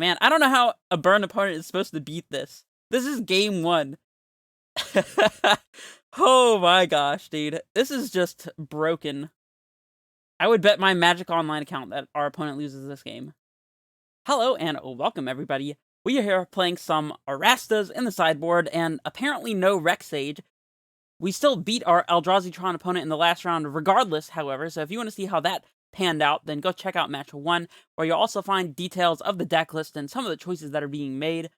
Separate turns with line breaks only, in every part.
Man, I don't know how a burn opponent is supposed to beat this. This is game 1. Oh my gosh, dude. This is just broken. I would bet my Magic Online account that our opponent loses this game. Hello and welcome everybody. We are here playing some Arastas in the sideboard and apparently no Rex Sage. We still beat our Eldrazi-tron opponent in the last round regardless, however, so if you want to see how that panned out, then go check out match 1, where you'll also find details of the deck list and some of the choices that are being made.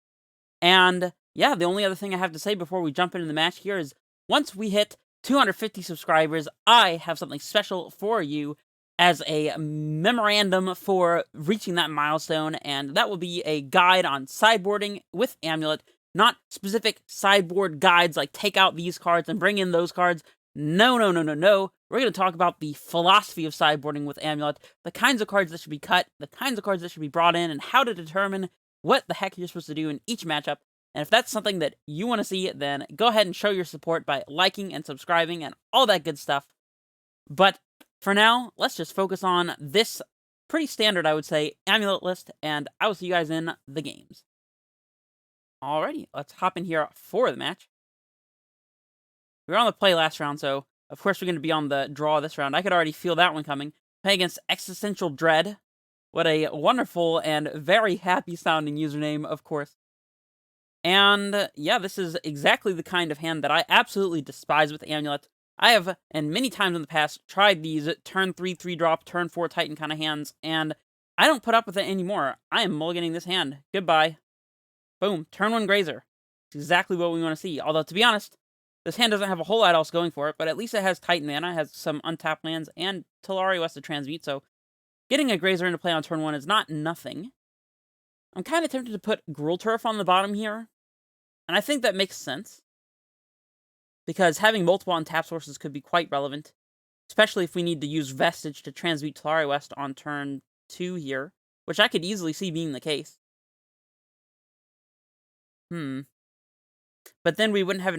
And yeah, the only other thing I have to say before we jump into the match here is, once we hit 250 subscribers, I have something special for you as a memorandum for reaching that milestone, and that will be a guide on sideboarding with Amulet. Not specific sideboard guides like take out these cards and bring in those cards. No. We're going to talk about the philosophy of sideboarding with Amulet, the kinds of cards that should be cut, the kinds of cards that should be brought in, and how to determine what the heck you're supposed to do in each matchup. And if that's something that you want to see, then go ahead and show your support by liking and subscribing and all that good stuff. But for now, let's just focus on this pretty standard, I would say, Amulet list, and I will see you guys in the games. Alrighty, let's hop in here for the match. We were on the play last round, so of course we're going to be on the draw this round. I could already feel that one coming. Playing against Existential Dread. What a wonderful and very happy sounding username, of course. And yeah, this is exactly the kind of hand that I absolutely despise with Amulet. I have, and many times in the past, tried these turn 3, 3-drop, turn 4 Titan kind of hands, and I don't put up with it anymore. I am mulliganing this hand. Goodbye. Boom. Turn 1 Grazer. It's exactly what we want to see. Although, to be honest, this hand doesn't have a whole lot else going for it, but at least it has Titan mana, has some untapped lands, and Tolaria West to transmute, so getting a Grazer into play on turn 1 is not nothing. I'm kind of tempted to put Gruul Turf on the bottom here, and I think that makes sense, because having multiple untap sources could be quite relevant, especially if we need to use Vestige to transmute Tolaria West on turn 2 here, which I could easily see being the case. But then we wouldn't have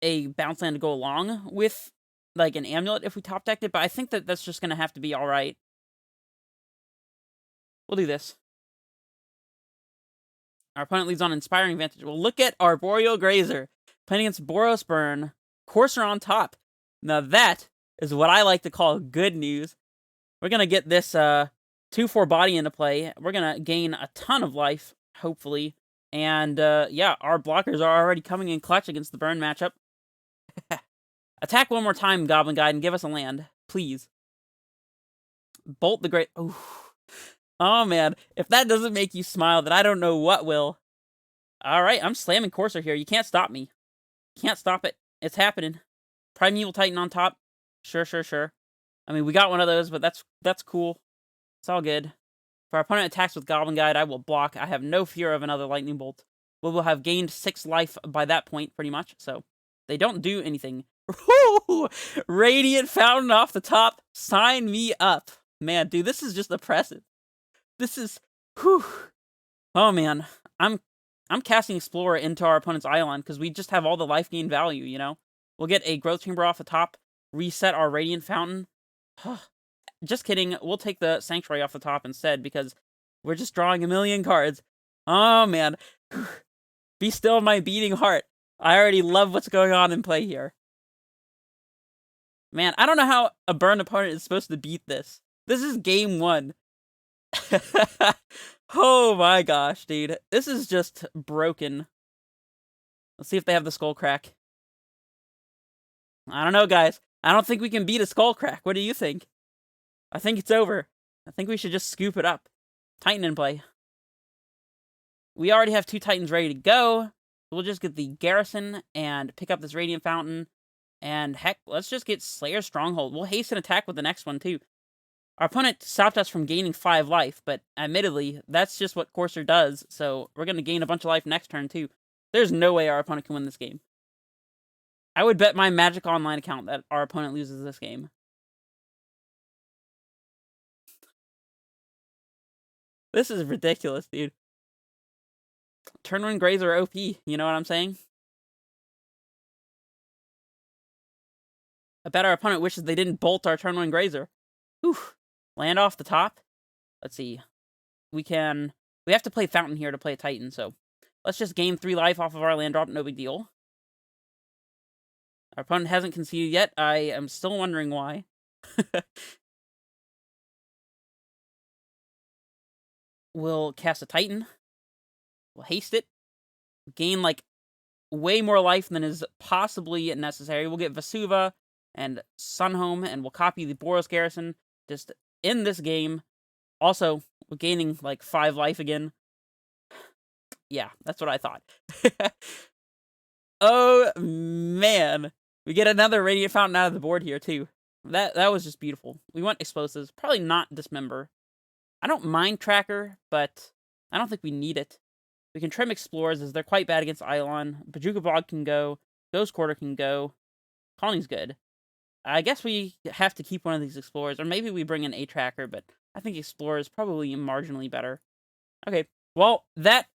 a bounce land to go along with, like, an Amulet if we top decked it, but I think that that's just going to have to be alright. We'll do this. Our opponent leads on Inspiring Vantage. Well, look at Arboreal Grazer playing against Boros Burn. Courser on top. Now that is what I like to call good news. We're going to get this 2/4 body into play. We're going to gain a ton of life, hopefully. And yeah, our blockers are already coming in clutch against the Burn matchup. Attack one more time, Goblin Guide, and give us a land, please. Bolt the Great... Ooh. Oh, man. If that doesn't make you smile, then I don't know what will. Alright, I'm slamming Courser here. You can't stop me. Can't stop it. It's happening. Primeval Titan on top. Sure. I mean, we got one of those, but that's cool. It's all good. If our opponent attacks with Goblin Guide, I will block. I have no fear of another Lightning Bolt. We will have gained 6 life by that point, pretty much. So, they don't do anything. Radiant Fountain off the top. Sign me up. Man, dude, this is just oppressive. This is... Whew. Oh, man. I'm casting Explorer into our opponent's Island because we just have all the life gain value, you know? We'll get a Growth Chamber off the top, reset our Radiant Fountain. Just kidding. We'll take the Sanctuary off the top instead because we're just drawing a million cards. Oh, man. Be still my beating heart. I already love what's going on in play here. Man, I don't know how a burn opponent is supposed to beat this. This is game 1. Oh my gosh, dude. This is just broken. Let's see if they have the Skull Crack. I don't know, guys. I don't think we can beat a Skull Crack. What do you think? I think it's over. I think we should just scoop it up. Titan in play. We already have 2 Titans ready to go. We'll just get the Garrison and pick up this Radiant Fountain. And heck, let's just get Slayer Stronghold. We'll hasten attack with the next one, too. Our opponent stopped us from gaining 5 life, but admittedly, that's just what Courser does, so we're going to gain a bunch of life next turn, too. There's no way our opponent can win this game. I would bet my Magic Online account that our opponent loses this game. This is ridiculous, dude. Turn 1 Grazer OP, you know what I'm saying? I bet our opponent wishes they didn't bolt our turn 1 Grazer. Whew. Land off the top. Let's see. We can We have to play Fountain here to play a Titan, so let's just gain 3 life off of our land drop, no big deal. Our opponent hasn't conceded yet. I am still wondering why. We'll cast a Titan. We'll haste it. Gain, like, way more life than is possibly necessary. We'll get Vesuva and Sunhome, and we'll copy the Boros garrison just in this game. Also, we're gaining, like, 5 life again. Yeah, that's what I thought. Oh, man. We get another Radiant Fountain out of the board here, too. That was just beautiful. We want Explosives. Probably not Dismember. I don't mind Tracker, but I don't think we need it. We can trim Explorers, as they're quite bad against Eidolon. Bajuka Bog can go. Ghost Quarter can go. Colony's good. I guess we have to keep one of these Explorers, or maybe we bring in a Tracker, but I think Explorer is probably marginally better. Okay, well, that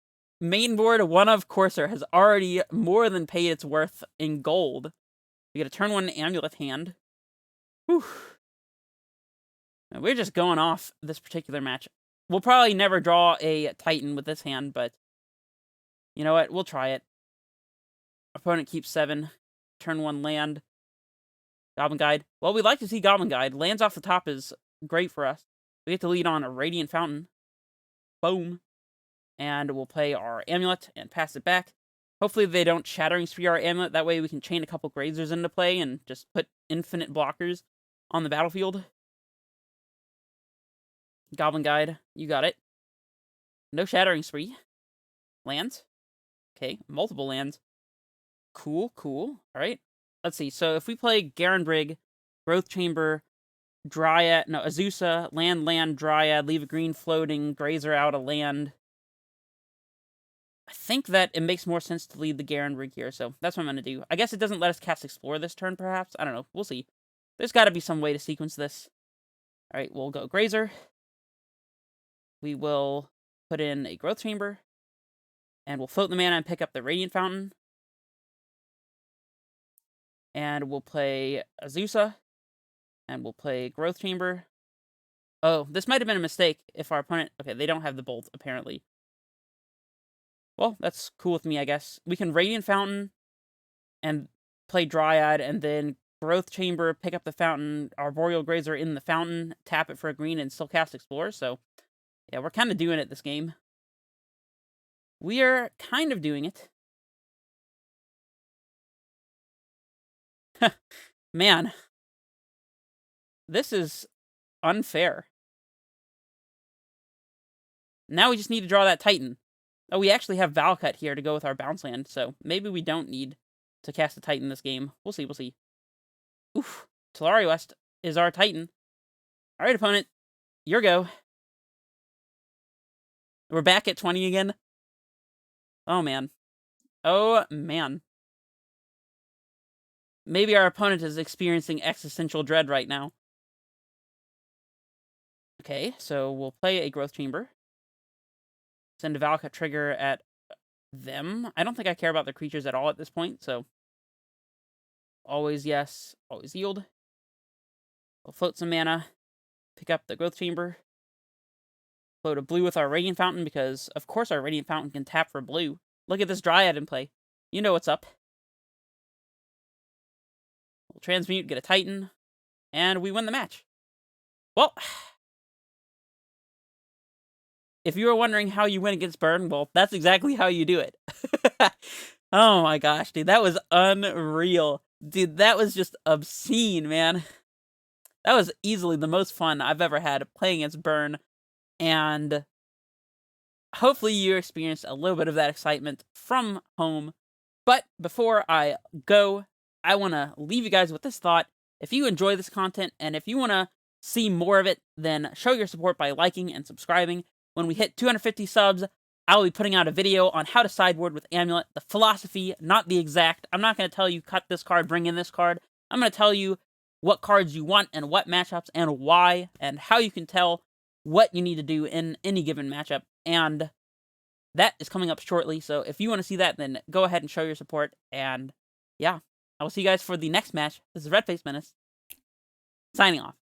main board one of Courser has already more than paid its worth in gold. We get a turn 1 Amulet hand. Whew. We're just going off this particular match. We'll probably never draw a Titan with this hand, but you know what? We'll try it. Opponent keeps 7. Turn 1 land. Goblin Guide. Well, we'd like to see Goblin Guide. Lands off the top is great for us. We get to lead on a Radiant Fountain. Boom. And we'll play our Amulet and pass it back. Hopefully they don't Shattering Spree our Amulet. That way we can chain a couple Grazers into play and just put infinite blockers on the battlefield. Goblin Guide. You got it. No Shattering Spree. Lands. Okay, multiple lands. Cool, cool. Alright. Let's see. So if we play Garen Brig, Growth Chamber, Dryad, no, Azusa, land, Dryad, leave a green floating, Grazer out a land. I think that it makes more sense to lead the Garen Brig here, so that's what I'm going to do. I guess it doesn't let us cast Explore this turn, perhaps? I don't know. We'll see. There's got to be some way to sequence this. Alright, we'll go Grazer. We will put in a Growth Chamber. And we'll float the mana and pick up the Radiant Fountain. And we'll play Azusa. And we'll play Growth Chamber. Oh, this might have been a mistake if our opponent... Okay, they don't have the Bolt, apparently. Well, that's cool with me, I guess. We can Radiant Fountain and play Dryad, and then Growth Chamber, pick up the Fountain, Arboreal Grazer in the Fountain, tap it for a green, and still cast Explore. So, yeah, we're kind of doing it this game. We are kind of doing it. Man. This is unfair. Now we just need to draw that Titan. Oh, we actually have Valcut here to go with our bounce land, so maybe we don't need to cast a Titan this game. We'll see, we'll see. Oof. Tolari West is our Titan. Alright, opponent. Your go. We're back at 20 again. Oh, man. Oh, man. Maybe our opponent is experiencing existential dread right now. Okay, so we'll play a Growth Chamber. Send a Valakut trigger at them. I don't think I care about the creatures at all at this point, so... Always yes, always yield. We'll float some mana. Pick up the Growth Chamber. Float a blue with our Radiant Fountain, because of course our Radiant Fountain can tap for blue. Look at this Dryad in play. You know what's up. We'll transmute, get a Titan, and we win the match. Well... If you were wondering how you win against Burn, well, that's exactly how you do it. Oh my gosh, dude, that was unreal. Dude, that was just obscene, man. That was easily the most fun I've ever had playing against Burn. And hopefully you experienced a little bit of that excitement from home. But before I go, I want to leave you guys with this thought. If you enjoy this content, and if you want to see more of it, then show your support by liking and subscribing. When we hit 250 subs, I will be putting out a video on how to sideboard with Amulet. The philosophy, not the exact. I'm not going to tell you cut this card, bring in this card. I'm going to tell you what cards you want and what matchups and why, and how you can tell what you need to do in any given matchup. And that is coming up shortly, so if you want to see that, then go ahead and show your support. And yeah, I will see you guys for the next match. This is Red Face Menace, signing off.